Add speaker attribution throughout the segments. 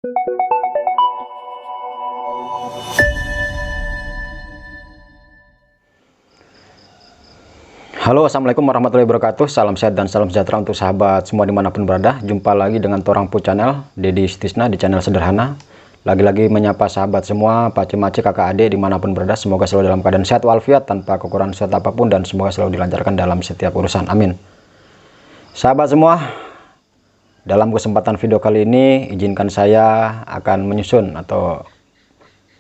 Speaker 1: Halo, assalamualaikum warahmatullahi wabarakatuh. Salam sehat dan salam sejahtera untuk sahabat semua dimanapun berada. Jumpa lagi dengan Torangpu Channel, Dedi Istisna di channel sederhana. Lagi-lagi menyapa sahabat semua, pace-mace, kakak adik dimanapun berada. Semoga selalu dalam keadaan sehat walafiat, tanpa kekurangan sehat apapun, dan semoga selalu dilancarkan dalam setiap urusan. Amin. Sahabat semua, dalam kesempatan video kali ini, izinkan saya akan menyusun atau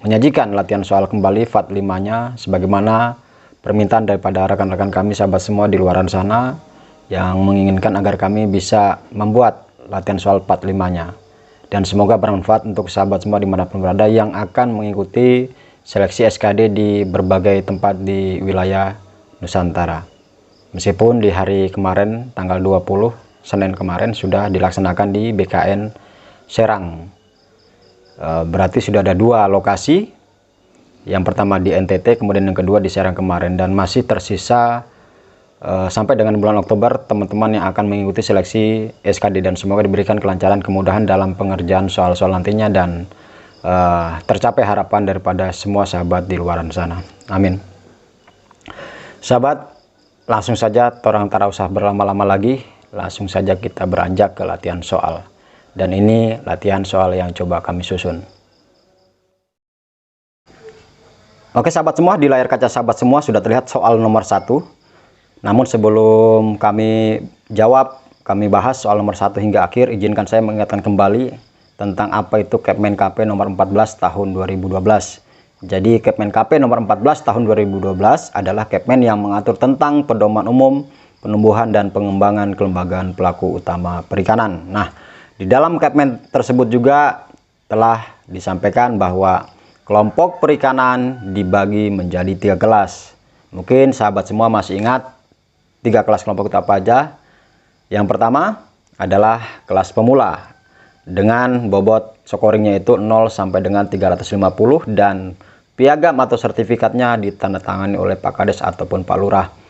Speaker 1: menyajikan latihan soal kembali FAT 5-nya sebagaimana permintaan daripada rekan-rekan kami, sahabat semua di luaran sana yang menginginkan agar kami bisa membuat latihan soal FAT 5-nya, dan semoga bermanfaat untuk sahabat semua dimanapun berada yang akan mengikuti seleksi SKD di berbagai tempat di wilayah Nusantara. Meskipun di hari kemarin tanggal 20 Senin kemarin sudah dilaksanakan di BKN Serang, berarti sudah ada 2 lokasi. Yang pertama di NTT, kemudian yang kedua di Serang kemarin, dan masih tersisa sampai dengan bulan Oktober teman-teman yang akan mengikuti seleksi SKD, dan semoga diberikan kelancaran, kemudahan dalam pengerjaan soal-soal nantinya, dan tercapai harapan daripada semua sahabat di luaran sana. Amin. Sahabat, langsung saja torang tak usah berlama-lama lagi, langsung saja kita beranjak ke latihan soal, dan ini latihan soal yang coba kami susun. Oke sahabat semua, di layar kaca sahabat semua sudah terlihat soal nomor 1. Namun sebelum kami jawab, kami bahas soal nomor 1 hingga akhir, izinkan saya mengingatkan kembali tentang apa itu Kepmen KP nomor 14 tahun 2012. Jadi Kepmen KP nomor 14 tahun 2012 adalah Kepmen yang mengatur tentang pedoman umum penumbuhan dan pengembangan kelembagaan pelaku utama perikanan. Nah, di dalam Kepmen tersebut juga telah disampaikan bahwa kelompok perikanan dibagi menjadi 3 kelas. Mungkin sahabat semua masih ingat 3 kelas kelompok itu apa aja. Yang pertama adalah kelas pemula dengan bobot scoringnya itu 0 sampai dengan 350, dan piagam atau sertifikatnya ditandatangani oleh Pak Kades ataupun Pak Lurah.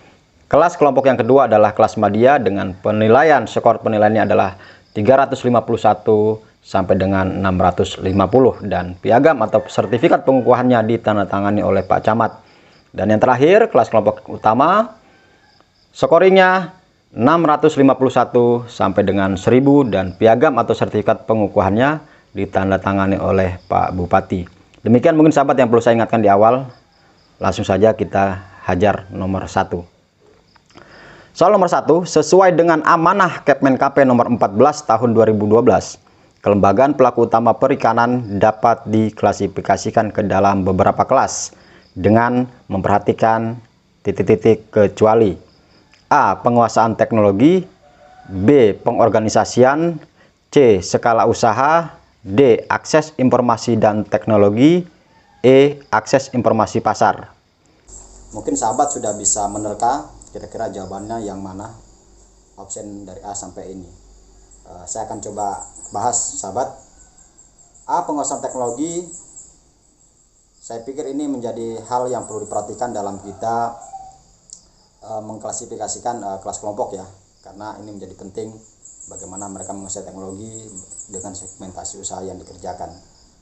Speaker 1: Kelas kelompok yang kedua adalah kelas madya dengan penilaian, skor penilaiannya adalah 351 sampai dengan 650, dan piagam atau sertifikat pengukuhannya ditandatangani oleh Pak Camat. Dan yang terakhir kelas kelompok utama, scoringnya 651 sampai dengan 1000, dan piagam atau sertifikat pengukuhannya ditandatangani oleh Pak Bupati. Demikian mungkin sahabat yang perlu saya ingatkan di awal. Langsung saja kita hajar nomor 1. Soal nomor 1, sesuai dengan amanah Kepmen KP nomor 14 tahun 2012, kelembagaan pelaku utama perikanan dapat diklasifikasikan ke dalam beberapa kelas dengan memperhatikan titik-titik kecuali: A. Penguasaan teknologi, B. Pengorganisasian, C. Skala usaha, D. Akses informasi dan teknologi, E. Akses informasi pasar. Mungkin sahabat sudah bisa menerka kira-kira jawabannya yang mana option dari A sampai ini. Saya akan coba bahas sahabat. A. Penguasaan teknologi. Saya pikir ini menjadi hal yang perlu diperhatikan dalam kita mengklasifikasikan kelas kelompok ya, karena ini menjadi penting bagaimana mereka menguasai teknologi dengan segmentasi usaha yang dikerjakan.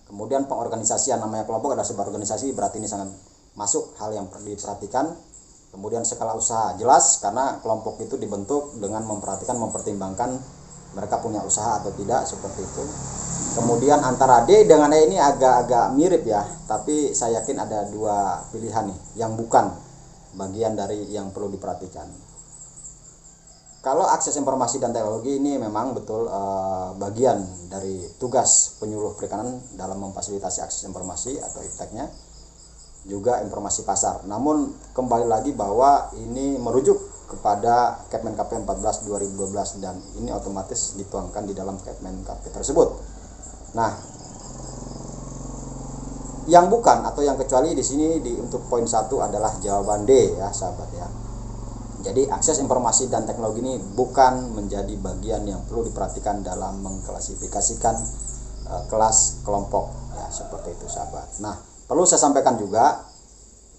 Speaker 1: Kemudian pengorganisasian, namanya kelompok adalah sebuah organisasi, berarti ini sangat masuk hal yang perlu diperhatikan. Kemudian skala usaha, jelas karena kelompok itu dibentuk dengan mempertimbangkan mereka punya usaha atau tidak, seperti itu. Kemudian antara D dengan E ini agak-agak mirip ya, tapi saya yakin ada 2 pilihan nih yang bukan bagian dari yang perlu diperhatikan. Kalau akses informasi dan teknologi ini memang betul bagian dari tugas penyuluh perikanan dalam memfasilitasi akses informasi atau ipteknya, juga informasi pasar. Namun kembali lagi bahwa ini merujuk kepada Kepmen KP 14 2012, dan ini otomatis dituangkan di dalam Kepmen KP tersebut. Nah, yang bukan atau yang kecuali di sini untuk poin 1 adalah jawaban D ya sahabat ya. Jadi akses informasi dan teknologi ini bukan menjadi bagian yang perlu diperhatikan dalam mengklasifikasikan kelas kelompok ya, seperti itu sahabat. Nah, perlu saya sampaikan juga,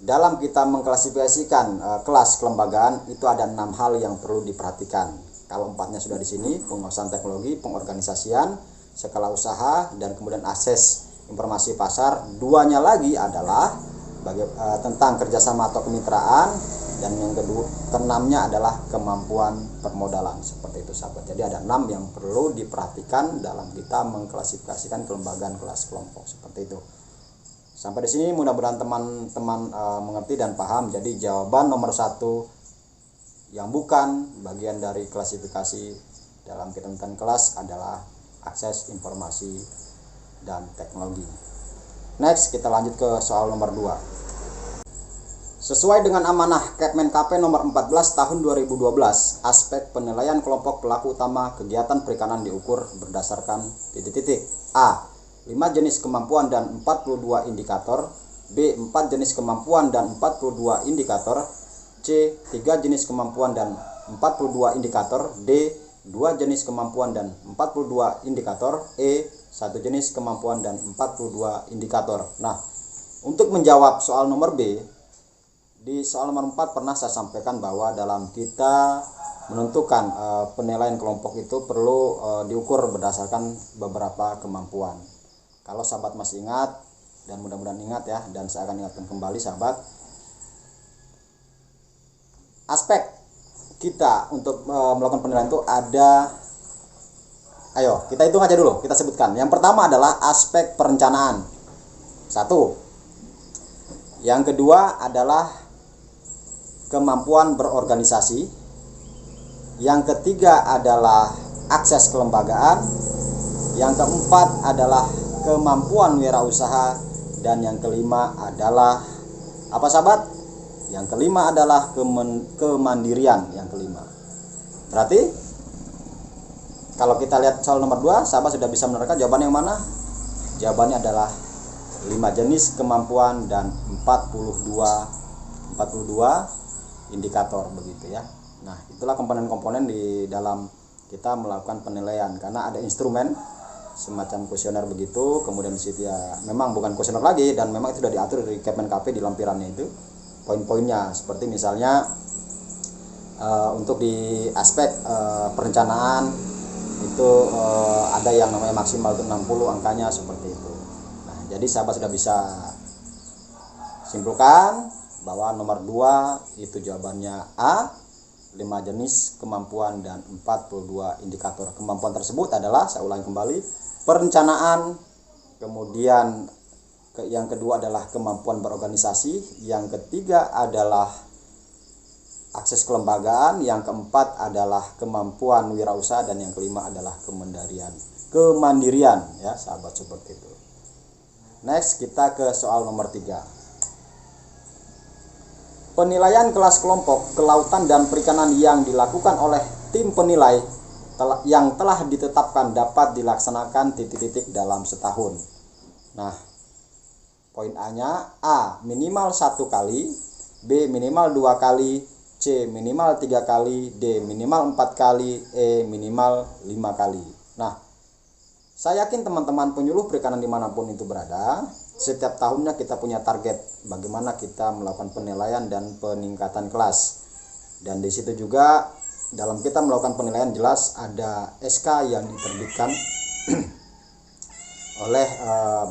Speaker 1: dalam kita mengklasifikasikan kelas kelembagaan itu ada 6 hal yang perlu diperhatikan. Kalau 4-nya sudah di sini: penguasaan teknologi, pengorganisasian, skala usaha, dan kemudian akses informasi pasar. Duanya lagi adalah tentang kerjasama atau kemitraan, dan yang keenamnya adalah kemampuan permodalan. Seperti itu sahabat. Jadi ada 6 yang perlu diperhatikan dalam kita mengklasifikasikan kelembagaan kelas kelompok. Seperti itu. Sampai di sini mudah-mudahan teman-teman mengerti dan paham. Jadi jawaban nomor 1 yang bukan bagian dari klasifikasi dalam ketentuan kelas adalah akses informasi dan teknologi. Next, kita lanjut ke soal nomor 2. Sesuai dengan amanah Kepmen KP nomor 14 tahun 2012, aspek penilaian kelompok pelaku utama kegiatan perikanan diukur berdasarkan A. 5 jenis kemampuan dan 42 indikator. B. 4 jenis kemampuan dan 42 indikator. C. 3 jenis kemampuan dan 42 indikator. D. 2 jenis kemampuan dan 42 indikator. E. 1 jenis kemampuan dan 42 indikator. Nah, untuk menjawab soal nomor B, di soal nomor 4 pernah saya sampaikan bahwa dalam kita menentukan penilaian kelompok itu perlu diukur berdasarkan beberapa kemampuan. Kalau sahabat masih ingat, dan mudah-mudahan ingat ya, dan saya akan ingatkan kembali sahabat, aspek kita untuk melakukan penilaian itu ada, ayo kita hitung aja dulu, kita sebutkan. Yang pertama adalah aspek perencanaan, 1. Yang kedua adalah kemampuan berorganisasi. Yang ketiga adalah akses kelembagaan. Yang keempat adalah kemampuan wirausaha. Dan yang kelima adalah apa sahabat? Yang kelima adalah kemandirian. Yang kelima. Berarti kalau kita lihat soal nomor 2, sahabat sudah bisa menerka jawaban yang mana? Jawabannya adalah 5 jenis kemampuan dan 42 indikator, begitu ya. Nah, itulah komponen-komponen di dalam kita melakukan penilaian, karena ada instrumen semacam kuesioner begitu. Kemudian di situ ya memang bukan kuesioner lagi, dan memang itu sudah diatur dari Kepmen KP di lampirannya itu poin-poinnya. Seperti misalnya untuk di aspek perencanaan itu ada yang namanya maksimal itu 60 angkanya, seperti itu. Nah, jadi sahabat sudah bisa simpulkan bahwa nomor 2 itu jawabannya A, 5 jenis kemampuan dan 42 indikator. Kemampuan tersebut adalah, saya ulangi kembali, perencanaan, kemudian yang kedua adalah kemampuan berorganisasi, yang ketiga adalah akses kelembagaan, yang keempat adalah kemampuan wirausaha, dan yang kelima adalah kemandirian ya sahabat, seperti itu. Next, kita ke soal nomor 3. Penilaian kelas kelompok kelautan dan perikanan yang dilakukan oleh tim penilai yang telah ditetapkan dapat dilaksanakan titik-titik dalam setahun. Nah, poin A-nya, A minimal 1 kali, B minimal 2 kali, C minimal 3 kali, D minimal 4 kali, E minimal 5 kali. Nah, saya yakin teman-teman penyuluh perikanan dimanapun itu berada, setiap tahunnya kita punya target bagaimana kita melakukan penilaian dan peningkatan kelas. Dan di situ juga dalam kita melakukan penilaian jelas ada SK yang diterbitkan oleh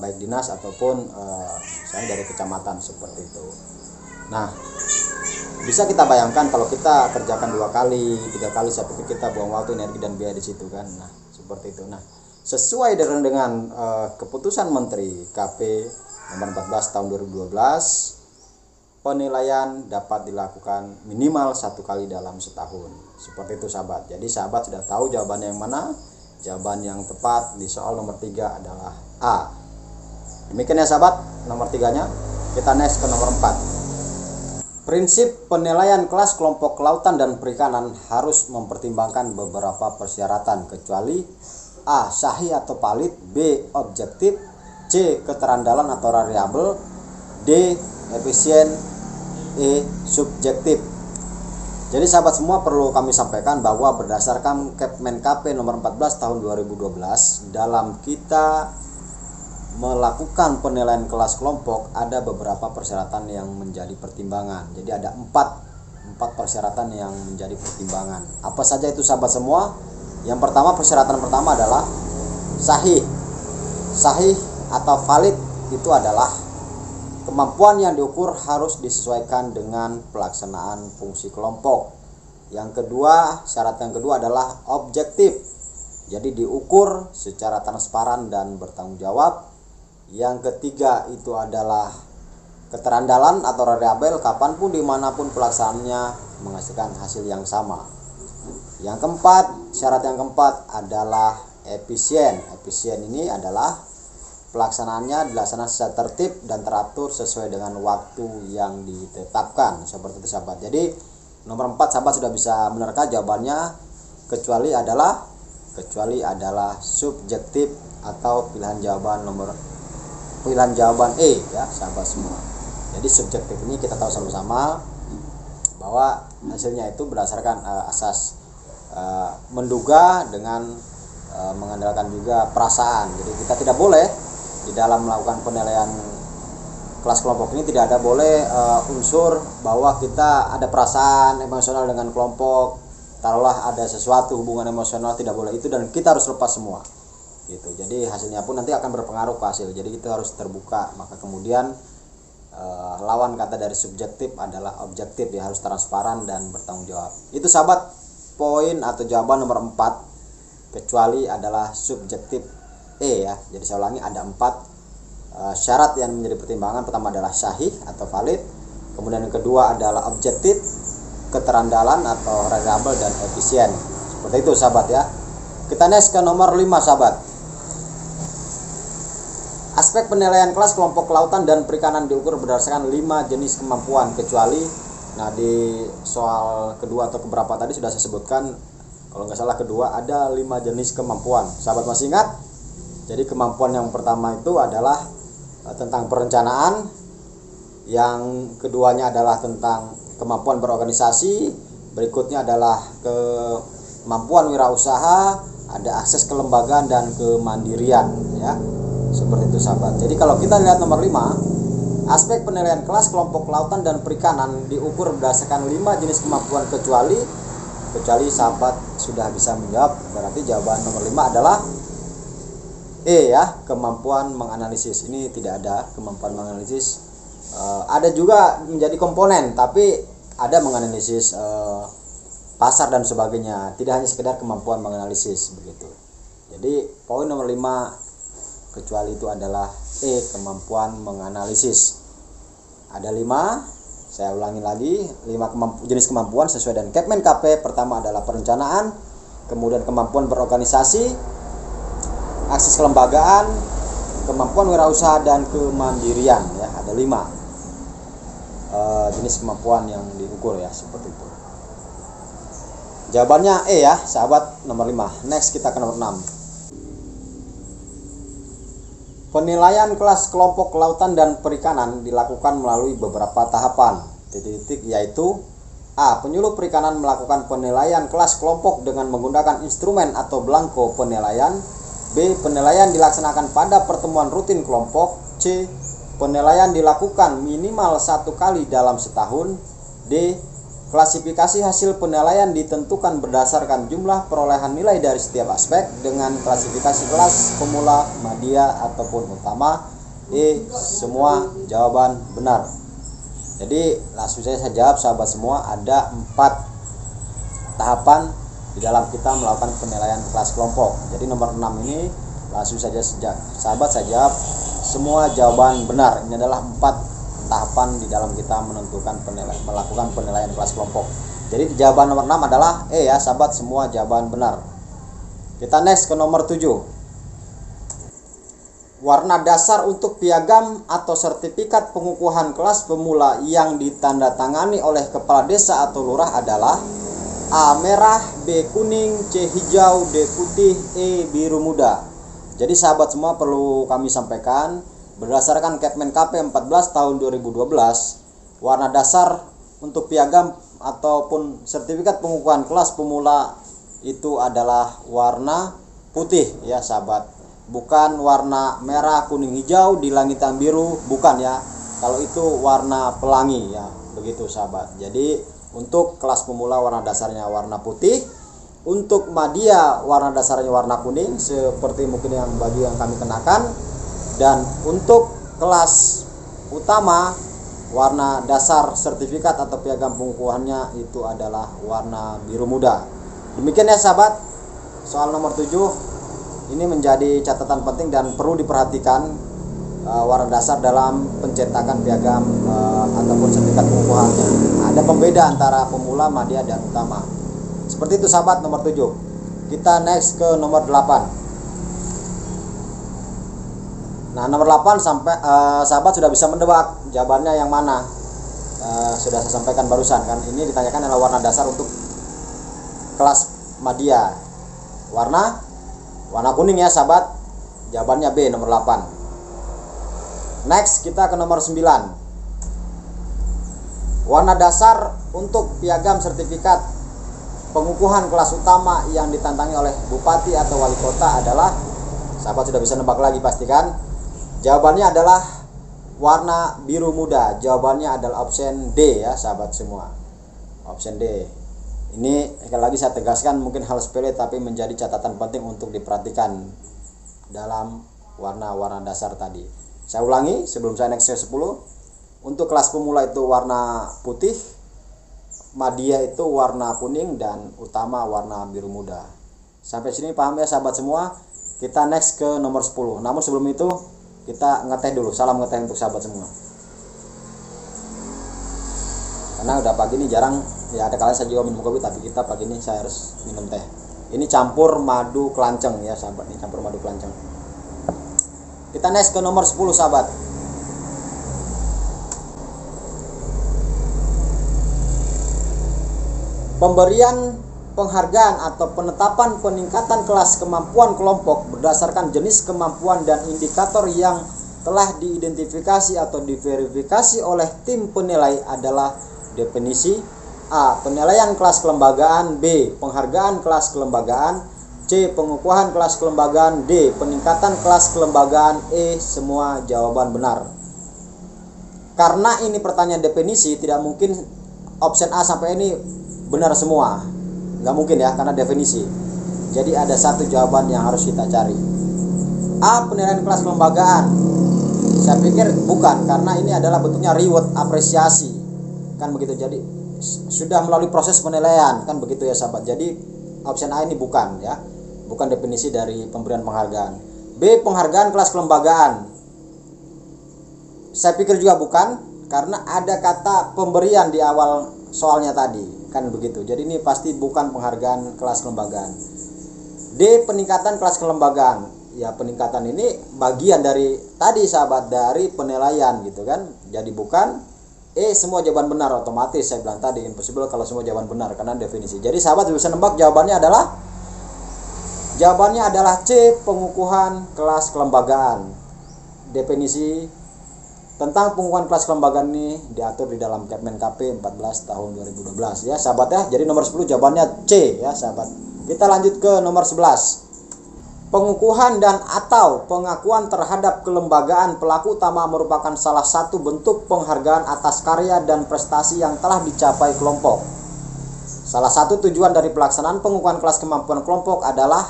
Speaker 1: baik dinas ataupun misalnya dari kecamatan, seperti itu. Nah, bisa kita bayangkan kalau kita kerjakan 2 kali, 3 kali, saya pikir kita buang waktu, energi, dan biaya di situ kan. Nah, seperti itu. Nah, sesuai dengan keputusan Menteri KP nomor 14 tahun 2012, penilaian dapat dilakukan minimal 1 kali dalam setahun. Seperti itu sahabat. Jadi sahabat sudah tahu jawabannya yang mana. Jawaban yang tepat di soal nomor 3 adalah A. Demikian ya sahabat, nomor 3-nya. Kita next ke nomor 4. Prinsip penilaian kelas kelompok kelautan dan perikanan harus mempertimbangkan beberapa persyaratan, kecuali A. Sahih atau valid, B. Objektif, C. Keterandalan atau variabel, D. Efisien, E. Subjektif. Jadi sahabat semua, perlu kami sampaikan bahwa berdasarkan Kepmen KP nomor 14 tahun 2012, dalam kita melakukan penilaian kelas kelompok ada beberapa persyaratan yang menjadi pertimbangan. Jadi ada 4 persyaratan yang menjadi pertimbangan. Apa saja itu sahabat semua? Yang pertama, persyaratan pertama adalah
Speaker 2: sahih. Sahih atau valid itu adalah kemampuan yang diukur harus disesuaikan dengan pelaksanaan fungsi kelompok. Yang kedua, syarat yang kedua adalah objektif. Jadi diukur secara transparan dan bertanggung jawab. Yang ketiga itu adalah keterandalan atau reliabel, kapanpun dimanapun pelaksanaannya menghasilkan hasil yang sama. Yang keempat, syarat yang keempat adalah efisien. Efisien ini adalah pelaksanaannya dilaksanakan secara tertib dan teratur sesuai dengan waktu yang ditetapkan. Seperti itu sahabat. Jadi nomor 4 sahabat sudah bisa menerka jawabannya, kecuali adalah subjektif atau pilihan jawaban E ya sahabat semua. Jadi subjektif ini kita tahu sama-sama bahwa hasilnya itu berdasarkan asas menduga dengan mengandalkan juga perasaan. Jadi kita tidak boleh di dalam melakukan penilaian kelas kelompok ini tidak ada boleh unsur bahwa kita ada perasaan emosional dengan kelompok, taruhlah ada sesuatu hubungan emosional, tidak boleh itu, dan kita harus lepas semua gitu. Jadi hasilnya pun nanti akan berpengaruh ke hasil. Jadi kita harus terbuka. Maka kemudian lawan kata dari subjektif adalah objektif, ya harus transparan dan bertanggung jawab. Itu sahabat poin atau jawaban nomor 4, kecuali adalah subjektif E ya. Jadi saya ulangi, ada 4 syarat yang menjadi pertimbangan. Pertama adalah sahih atau valid, kemudian yang kedua adalah objektif, keterandalan atau reliable, dan efisien. Seperti itu sahabat ya. Kita next ke nomor 5 sahabat. Aspek penilaian kelas kelompok kelautan dan perikanan diukur berdasarkan 5 jenis kemampuan kecuali. Nah di soal kedua atau keberapa tadi sudah saya sebutkan, kalau nggak salah kedua, ada 5 jenis kemampuan. Sahabat masih ingat? Jadi kemampuan yang pertama itu adalah tentang perencanaan, yang keduanya adalah tentang kemampuan berorganisasi, berikutnya adalah kemampuan wirausaha, ada akses kelembagaan dan kemandirian ya. Seperti itu sahabat. Jadi kalau kita lihat nomor 5, aspek penilaian kelas kelompok kelautan dan perikanan diukur berdasarkan 5 jenis kemampuan kecuali sahabat sudah bisa menjawab. Berarti jawaban nomor 5 adalah E ya, kemampuan menganalisis. Ini tidak ada kemampuan menganalisis. Ada juga menjadi komponen, tapi ada menganalisis pasar dan sebagainya. Tidak hanya sekedar kemampuan menganalisis begitu. Jadi poin nomor 5 kecuali itu adalah E, kemampuan menganalisis. Ada 5, saya ulangi lagi, 5 jenis kemampuan sesuai dengan Kepmen KP. Pertama adalah perencanaan, kemudian kemampuan berorganisasi, akses kelembagaan, kemampuan wirausaha, dan kemandirian ya. Ada 5 jenis kemampuan yang diukur ya, seperti itu. Jawabannya E ya sahabat, nomor 5. Next kita ke nomor 6. Penilaian kelas kelompok kelautan dan perikanan dilakukan melalui beberapa tahapan. Yaitu A. Penyuluh perikanan melakukan penilaian kelas kelompok dengan menggunakan instrumen atau belangko penilaian. B. Penilaian dilaksanakan pada pertemuan rutin kelompok. C. Penilaian dilakukan minimal 1 kali dalam setahun. D. Klasifikasi hasil penilaian ditentukan berdasarkan jumlah perolehan nilai dari setiap aspek dengan klasifikasi kelas, pemula, madya, ataupun utama. E. Semua jawaban benar. Jadi langsung saya jawab sahabat semua, ada 4 tahapan di dalam kita melakukan penilaian kelas kelompok. Jadi nomor 6 ini langsung saja sahabat saya jawab semua jawaban benar. Ini adalah 4 tahapan di dalam kita melakukan penilaian kelas kelompok. Jadi jawaban nomor 6 adalah E ya sahabat, semua jawaban benar. Kita next ke nomor 7. Warna dasar untuk piagam atau sertifikat pengukuhan kelas pemula yang ditandatangani oleh kepala desa atau lurah adalah A. Merah, B. Kuning, C. Hijau, D. Putih, E. Biru muda. Jadi sahabat semua perlu kami sampaikan, berdasarkan Kepmen KP 14 tahun 2012, warna dasar untuk piagam ataupun sertifikat pengukuhan kelas pemula itu adalah warna putih ya sahabat. Bukan warna merah, kuning, hijau di langit yang biru, bukan ya. Kalau itu warna pelangi ya, begitu sahabat. Jadi untuk kelas pemula warna dasarnya warna putih, Untuk media warna dasarnya warna kuning seperti mungkin yang baju yang kami kenakan, dan untuk kelas utama warna dasar sertifikat atau piagam pengukuhannya itu adalah warna biru muda. Demikian ya sahabat, soal nomor 7 ini menjadi catatan penting dan perlu diperhatikan, warna dasar dalam pencetakan piagam ataupun sertifikat pengukuhannya. Ada pembeda antara pemula, media, dan utama. Seperti itu sahabat, nomor 7. Kita next ke nomor 8. Nah, nomor 8 sampai sahabat sudah bisa mendebak jawabannya yang mana. Sudah saya sampaikan barusan kan. Ini ditanyakan adalah warna dasar untuk kelas media. Warna kuning ya sahabat. Jawabannya B, nomor 8. Next kita ke nomor 9. Warna dasar untuk piagam sertifikat pengukuhan kelas utama yang ditantangi oleh bupati atau wali kota adalah, sahabat sudah bisa nebak lagi pastikan. Jawabannya adalah warna biru muda. Jawabannya adalah option D ya sahabat semua. Option D. Ini sekali lagi saya tegaskan, mungkin hal sepele tapi menjadi catatan penting untuk diperhatikan dalam warna-warna dasar tadi. Saya ulangi sebelum saya next ke 10. Untuk kelas pemula itu warna putih, media itu warna kuning, dan utama warna biru muda. Sampai sini paham ya sahabat semua? Kita next ke nomor 10. Namun sebelum itu kita ngeteh dulu. Salam ngeteh untuk sahabat semua. Karena udah pagi ini jarang ya, ada kalian saya juga minum kopi, tapi kita pagi ini saya harus minum teh. Ini campur madu kelanceng ya sahabat, ini campur madu kelanceng. Kita next ke nomor 10 sahabat. Pemberian penghargaan atau penetapan peningkatan kelas kemampuan kelompok berdasarkan jenis kemampuan dan indikator yang telah diidentifikasi atau diverifikasi oleh tim penilai adalah definisi A. Penilaian kelas kelembagaan, B. Penghargaan kelas kelembagaan, C. Pengukuhan kelas kelembagaan, D. Peningkatan kelas kelembagaan, E. Semua jawaban benar. Karena ini pertanyaan definisi, tidak mungkin option A sampai ini benar semua, nggak mungkin ya, karena definisi. Jadi ada satu jawaban yang harus kita cari. A. Penilaian kelas kelembagaan. Saya pikir bukan, karena ini adalah bentuknya reward, apresiasi, kan begitu. Jadi sudah melalui proses penilaian, kan begitu ya sahabat. Jadi option A ini bukan ya, bukan definisi dari pemberian penghargaan. B. Penghargaan kelas kelembagaan. Saya pikir juga bukan, karena ada kata pemberian di awal soalnya tadi, kan begitu. Jadi ini pasti bukan penghargaan kelas kelembagaan. D. Peningkatan kelas kelembagaan. Ya, peningkatan ini bagian dari tadi sahabat, dari penilaian gitu kan. Jadi bukan. E. Semua jawaban benar. Otomatis saya bilang tadi impossible kalau semua jawaban benar karena definisi. Jadi sahabat bisa nebak jawabannya adalah C. Pengukuhan kelas kelembagaan. Definisi tentang pengukuhan kelas kelembagaan ini diatur di dalam Kepmen KP 14 tahun 2012 ya sahabat ya. Jadi nomor 10 jawabannya C ya sahabat. Kita lanjut ke nomor 11. Pengukuhan dan atau pengakuan terhadap kelembagaan pelaku utama merupakan salah satu bentuk penghargaan atas karya dan prestasi yang telah dicapai kelompok. Salah satu tujuan dari pelaksanaan pengukuhan kelas kemampuan kelompok adalah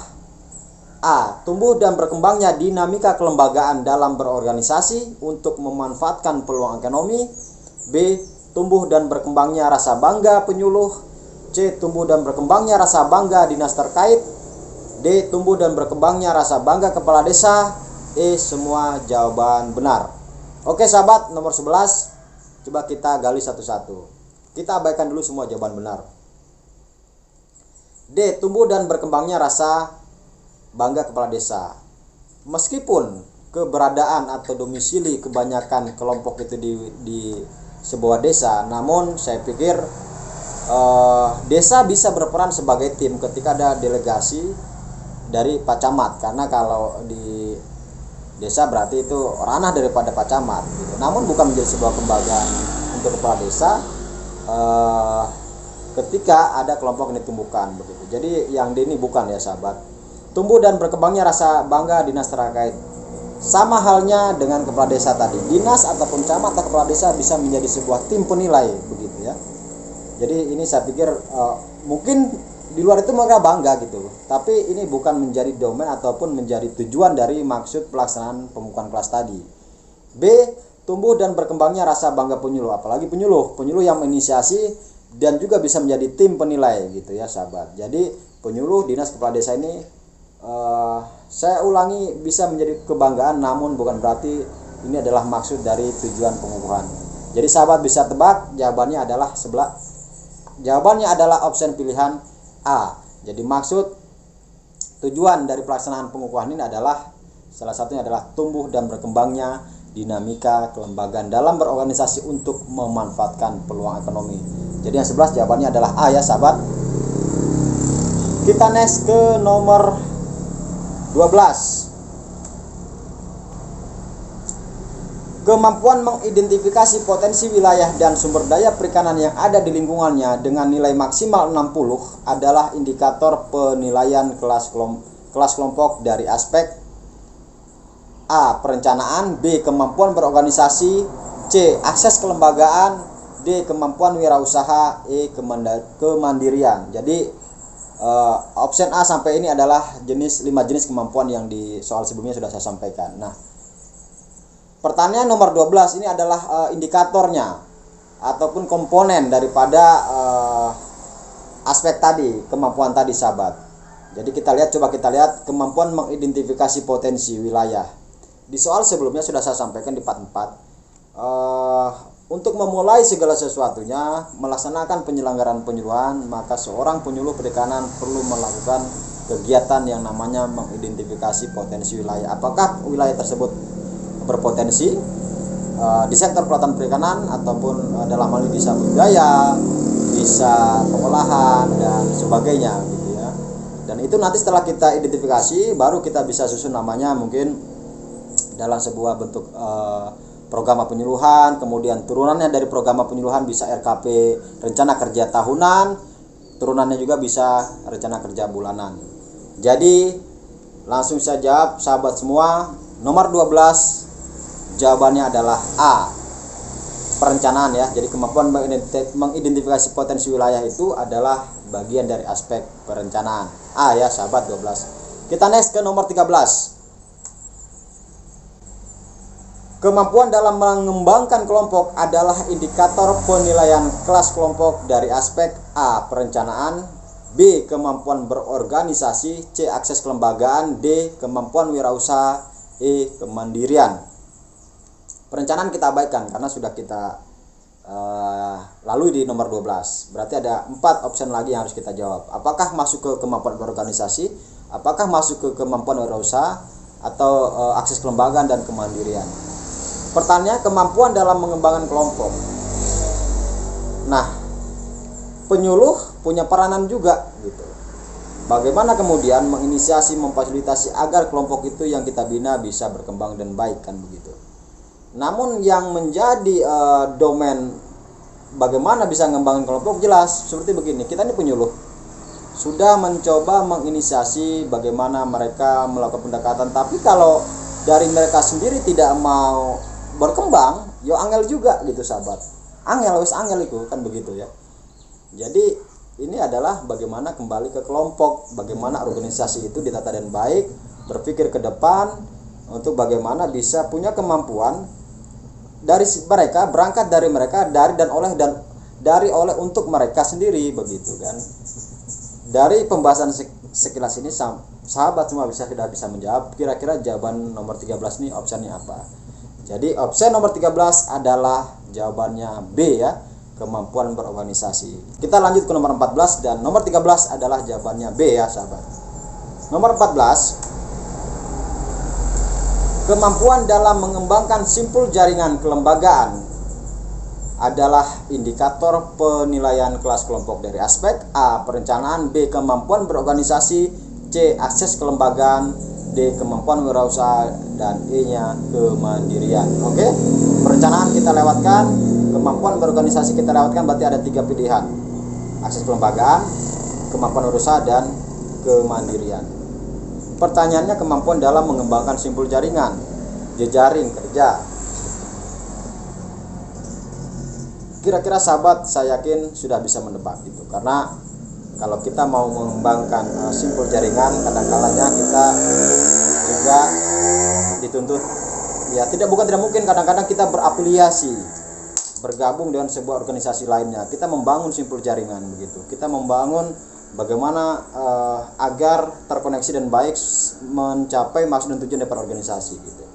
Speaker 2: A. Tumbuh dan berkembangnya dinamika kelembagaan dalam berorganisasi untuk memanfaatkan peluang ekonomi. B. Tumbuh dan berkembangnya rasa bangga penyuluh. C. Tumbuh dan berkembangnya rasa bangga dinas terkait. D. Tumbuh dan berkembangnya rasa bangga kepala desa. E. Semua jawaban benar. Oke sahabat, nomor 11 coba kita gali satu-satu. Kita abaikan dulu semua jawaban benar. D. Tumbuh dan berkembangnya rasa bangga kepala desa. Meskipun keberadaan atau domisili kebanyakan kelompok itu di sebuah desa, namun saya pikir desa bisa berperan sebagai tim ketika ada delegasi dari Pak Camat, karena kalau di desa berarti itu ranah daripada Pak Camat gitu. Namun bukan menjadi sebuah kebanggaan untuk kepala desa ketika ada kelompok yang ditumbuhkan begitu. Jadi yang D ini bukan ya sahabat. Tumbuh dan berkembangnya rasa bangga dinas terkait. Sama halnya dengan kepala desa tadi. Dinas ataupun camat atau kepala desa bisa menjadi sebuah tim penilai begitu ya. Jadi ini saya pikir mungkin di luar itu mereka bangga gitu. Tapi ini bukan menjadi domain ataupun menjadi tujuan dari maksud pelaksanaan pembukaan kelas tadi. B. Tumbuh dan berkembangnya rasa bangga penyuluh, apalagi penyuluh yang menginisiasi dan juga bisa menjadi tim penilai gitu ya sahabat. Jadi penyuluh dinas kepala desa ini saya ulangi bisa menjadi kebanggaan, namun bukan berarti ini adalah maksud dari tujuan pengukuhan. Jadi sahabat bisa tebak, jawabannya adalah opsi pilihan A. Jadi maksud tujuan dari pelaksanaan pengukuhan ini adalah salah satunya adalah tumbuh dan berkembangnya dinamika kelembagaan dalam berorganisasi untuk memanfaatkan peluang ekonomi. Jadi yang 11 jawabannya adalah A ya sahabat. Kita next ke nomor 12. Kemampuan mengidentifikasi potensi wilayah dan sumber daya perikanan yang ada di lingkungannya dengan nilai maksimal 60 adalah indikator penilaian kelas kelompok dari aspek A. Perencanaan, B. Kemampuan berorganisasi, C. Akses kelembagaan, D. Kemampuan wirausaha, E. Kemandirian. Jadi opsi A sampai ini adalah 5 jenis kemampuan yang di soal sebelumnya sudah saya sampaikan. Nah, pertanyaan nomor 12 ini adalah indikatornya ataupun komponen daripada aspek tadi, kemampuan tadi sahabat. Jadi coba kita lihat kemampuan mengidentifikasi potensi wilayah. Di soal sebelumnya sudah saya sampaikan di part 4. Untuk memulai segala sesuatunya, melaksanakan penyelenggaraan penyuluhan, maka seorang penyuluh perikanan perlu melakukan kegiatan yang namanya mengidentifikasi potensi wilayah. Apakah wilayah tersebut berpotensi di sektor kelautan perikanan ataupun dalam hal ini bisa budidaya, bisa pengolahan dan sebagainya gitu ya. Dan itu nanti setelah kita identifikasi baru kita bisa susun namanya mungkin dalam sebuah bentuk program penyuluhan, kemudian turunannya dari program penyuluhan bisa RKP, rencana kerja tahunan, turunannya juga bisa rencana kerja bulanan. Jadi langsung saya jawab sahabat semua, nomor 12 jawabannya adalah A. Perencanaan ya. Jadi kemampuan mengidentifikasi potensi wilayah itu adalah bagian dari aspek perencanaan. A ya sahabat 12. Kita next ke nomor 13. Kemampuan dalam mengembangkan kelompok adalah indikator penilaian kelas kelompok dari aspek A. Perencanaan, B. Kemampuan berorganisasi, C. Akses kelembagaan, D. Kemampuan wirausaha, E. Kemandirian. Perencanaan kita abaikan karena sudah kita lalui di nomor 12. Berarti ada 4 opsi lagi yang harus kita jawab. Apakah masuk ke kemampuan berorganisasi, apakah masuk ke kemampuan wirausaha, atau akses kelembagaan dan kemandirian. Pertanyaan kemampuan dalam mengembangkan kelompok. Nah, penyuluh punya peranan juga gitu. Bagaimana kemudian menginisiasi, memfasilitasi agar kelompok itu yang kita bina bisa berkembang dan baik kan begitu. Namun yang menjadi domain bagaimana bisa mengembangkan kelompok jelas seperti begini. Kita ini penyuluh sudah mencoba menginisiasi bagaimana mereka melakukan pendekatan, tapi kalau dari mereka sendiri tidak mau berkembang, yo angel juga gitu sahabat. Angel itu kan begitu ya. Jadi ini adalah bagaimana kembali ke kelompok, bagaimana organisasi itu ditata dengan baik, berpikir ke depan untuk bagaimana bisa punya kemampuan dari mereka, berangkat dari mereka, dari oleh untuk mereka sendiri begitu kan. Dari pembahasan sekilas ini sahabat semua sudah bisa menjawab kira-kira jawaban nomor 13 ini opsinya apa. Jadi opsi nomor 13 adalah jawabannya B ya, kemampuan berorganisasi. Kita lanjut ke nomor 14 dan nomor 13 adalah jawabannya B ya sahabat. Nomor 14, kemampuan dalam mengembangkan simpul jaringan kelembagaan adalah indikator penilaian kelas kelompok dari aspek A. Perencanaan, B. Kemampuan berorganisasi, C. Akses kelembagaan, D. Kemampuan wirausaha, dan E-nya kemandirian. Oke, perencanaan kita lewatkan, kemampuan berorganisasi kita lewatkan, berarti ada 3 pilihan: akses kelembagaan, kemampuan wirausaha, dan kemandirian. Pertanyaannya kemampuan dalam mengembangkan simpul jaringan, jejaring kerja. Kira-kira sahabat saya yakin sudah bisa menebak gitu, karena kalau kita mau mengembangkan simpul jaringan, kadang-kadangnya kita juga dituntut, ya bukan tidak mungkin, kadang-kadang kita berafiliasi, bergabung dengan sebuah organisasi lainnya. Kita membangun simpul jaringan begitu. Kita membangun bagaimana agar terkoneksi dan baik mencapai maksud dan tujuan dari organisasi gitu.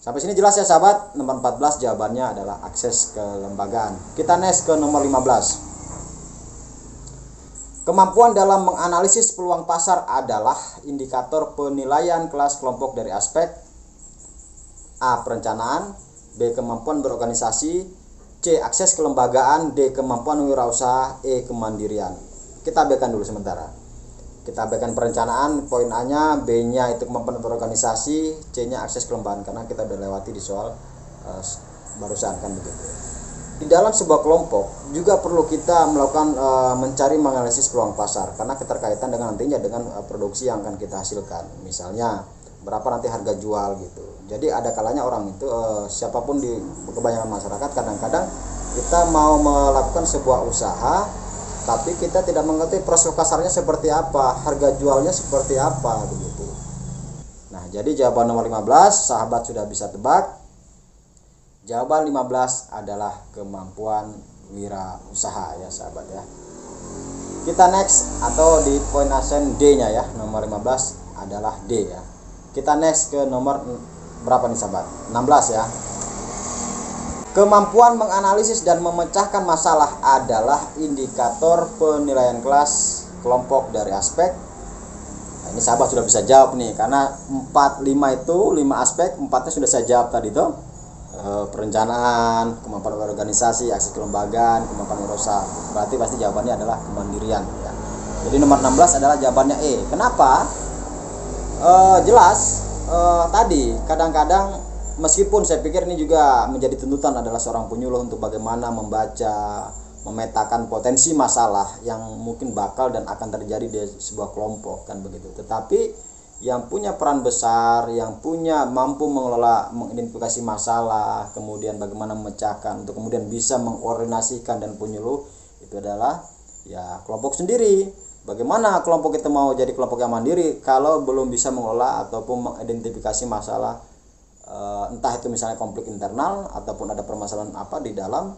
Speaker 2: Sampai sini jelas ya sahabat. Nomor 14 jawabannya adalah akses kelembagaan. Kita next ke nomor 15. Kemampuan dalam menganalisis peluang pasar adalah indikator penilaian kelas kelompok dari aspek A. Perencanaan, B. Kemampuan berorganisasi, C. Akses kelembagaan, D. Kemampuan wirausaha, E. Kemandirian. Kita abaikan dulu sementara. Kita abaikan perencanaan, poin A-nya, B-nya itu kemampuan berorganisasi, C-nya akses kelembagaan, karena kita udah lewati di soal barusan kan begitu. Di dalam sebuah kelompok juga perlu kita melakukan mencari menganalisis peluang pasar, karena keterkaitan dengan nantinya dengan produksi yang akan kita hasilkan. Misalnya berapa nanti harga jual gitu. Jadi ada kalanya orang itu siapapun di kebanyakan masyarakat, kadang-kadang kita mau melakukan sebuah usaha tapi kita tidak mengerti proses pasarnya seperti apa, harga jualnya seperti apa begitu. Nah, jadi jawaban nomor 15 sahabat sudah bisa tebak. Jawaban 15 adalah kemampuan wirausaha ya sahabat ya. Kita next atau di poin asen D-nya ya, nomor 15 adalah D ya. Kita next ke nomor berapa nih sahabat? 16 ya. Kemampuan menganalisis dan memecahkan masalah adalah indikator penilaian kelas kelompok dari aspek. Nah, ini sahabat sudah bisa jawab nih, karena 4, 5 itu 5 aspek, 4-nya sudah saya jawab tadi tuh. Perencanaan, kemampuan organisasi, akses kelembagaan, kemampuan wirausaha. Berarti pasti jawabannya adalah kemandirian ya. Jadi nomor 16 adalah jawabannya E. Kenapa? Jelas tadi kadang-kadang meskipun saya pikir ini juga menjadi tuntutan adalah seorang penyuluh untuk bagaimana membaca, memetakan potensi masalah yang mungkin bakal dan akan terjadi di sebuah kelompok kan begitu. Tetapi yang punya peran besar, yang punya mampu mengelola, mengidentifikasi masalah, kemudian bagaimana memecahkan untuk kemudian bisa mengkoordinasikan dan penyuluh, itu adalah ya kelompok sendiri. Bagaimana kelompok itu mau jadi kelompok yang mandiri kalau belum bisa mengelola ataupun mengidentifikasi masalah, entah itu misalnya konflik internal ataupun ada permasalahan apa di dalam,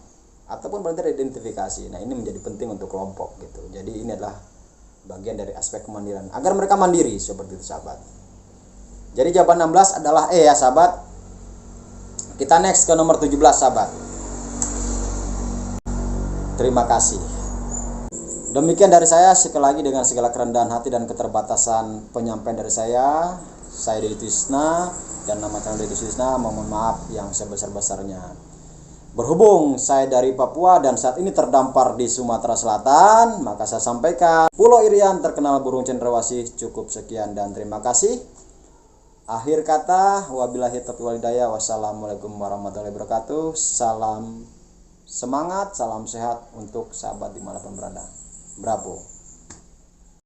Speaker 2: ataupun berarti identifikasi. Nah, ini menjadi penting untuk kelompok gitu. Jadi ini adalah bagian dari aspek kemandirian agar mereka mandiri seperti itu sahabat. Jadi jawaban 16 adalah E ya sahabat. Kita next ke nomor 17 sahabat. Terima kasih. Demikian dari saya, sekali lagi dengan segala kerendahan hati dan keterbatasan penyampaian dari saya Dedy Trisna dan nama channel Dedy Trisna, mohon maaf yang sebesar-besarnya. Berhubung saya dari Papua dan saat ini terdampar di Sumatera Selatan, maka saya sampaikan Pulau Irian terkenal burung cendrawasih. Cukup sekian dan terima kasih. Akhir kata, wabillahi taufiq wal hidayah. Wassalamualaikum warahmatullahi wabarakatuh. Salam semangat, salam sehat untuk sahabat dimanapun berada. Bravo.